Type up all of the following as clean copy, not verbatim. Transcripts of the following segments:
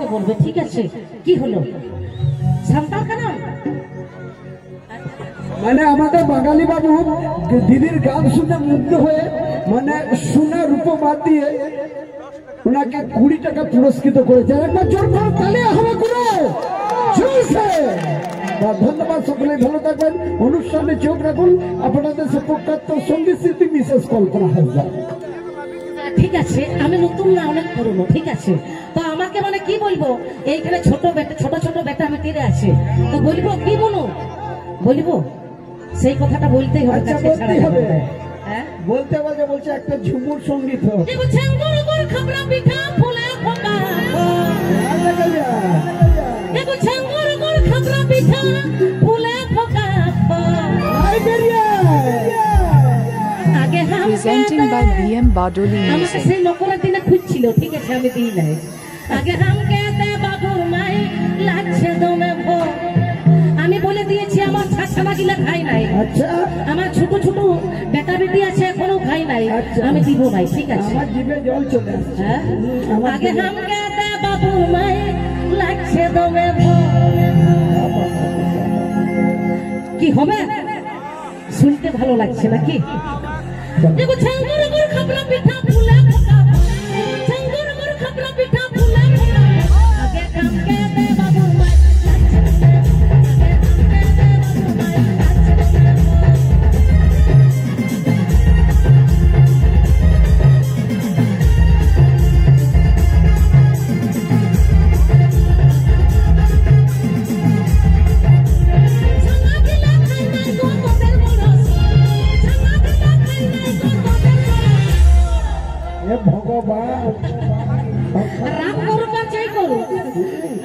আমাকে বলবে, ঠিক আছে? কি হলো? সান্তাল কেন? মানে আমাদের বাঙালি বাবু দিদির গান শুনে মুগ্ধ হয়ে মানে সোনা রূপো বাদ দিয়ে ওনাকে 20 টাকা পুরস্কৃত করেছে। একবার জোর করে তালি হবে গুরু। ধন্যবাদ, সকলে ভালো থাকবেন। অনুষ্ঠানে চোখ রাখুন। আপনাদের সে প্রখ্যাত সঙ্গীত শিল্পী মিসেস কল্পনা হাজরা। ঠিক আছে, আমি নতুন না, অনেক পুরনো। ঠিক আছে, তো আমাকে মানে কি বলবো? এইখানে ছোট ছোট বেটা আমি তীরে আছে, তো বলবো কি বলবো সেই কথাটা বলতেই হবে। আচ্ছা, বলতেই হবে। হ্যাঁ, বলতে হবে। বলছে একটা ঝুমুর সঙ্গীত হোক। Presenting by BM Badoli Music. সেই নকলের দিনে খুঁজছিল, ঠিক আছে, আমি দিই নাই। আগে হামকে দে বাবুর মাই লাগছে দমে ভো। আমি বলে দিয়েছি আমার ছানা গিলা খাই নাই। আচ্ছা, আমার ছোট ছোট বেটা বেটি আছে, এখনো খাই নাই। আমি দিব ভাই, ঠিক আছে? আমার জিভে জল চলে আসছে। হ্যাঁ, আগে হামকে দে বাবুর মাই লাগছে দমে ভো। কি হবে? শুনতে ভালো লাগছে নাকি? দেখো ছাঙ্গুর গুড় খাবলা পিঠা ফুলা ফোকা, ছাঙ্গুর গুড় খাবলা পিঠা ফুলা ফোকা। আগে কামকে দে বাবুর মাই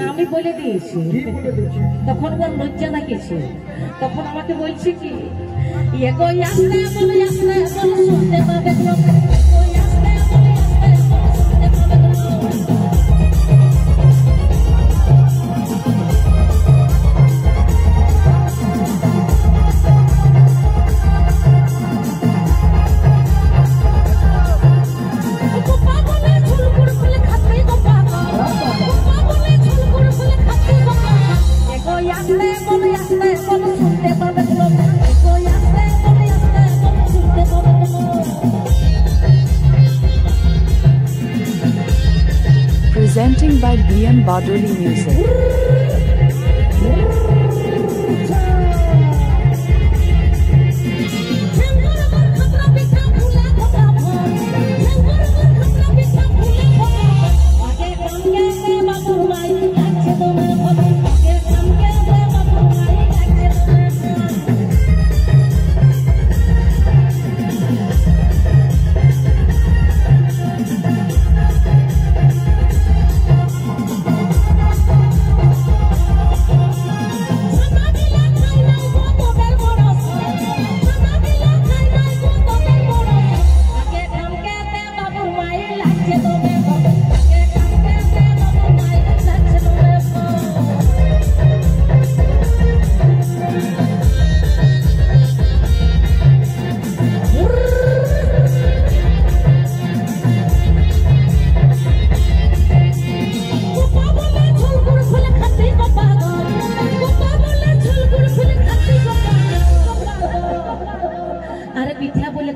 আমি বলে দিয়েছি। তখন ওর লজ্জা লাগিয়েছে, তখন আমাকে বলছি কি শুনতে পাবে। Presenting by BM Badoli Music.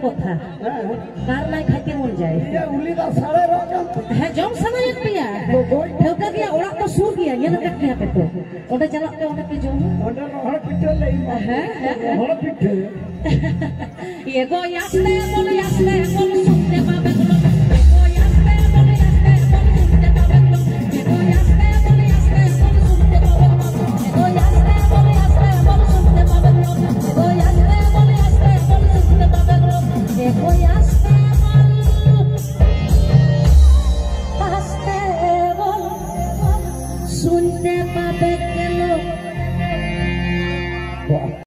কথা কার নাই খাইতে মন যায়। হ্যাঁ জম সানা এক পিয়া ঠেউকা দিয়া ওড়া তো সুর দিয়া ये ना देखते पे तो ওটা চালাতে ওটাকে জম ওটা হড় পিঠে লই হ্যাঁ হড় পিঠে ये गो यासले बोल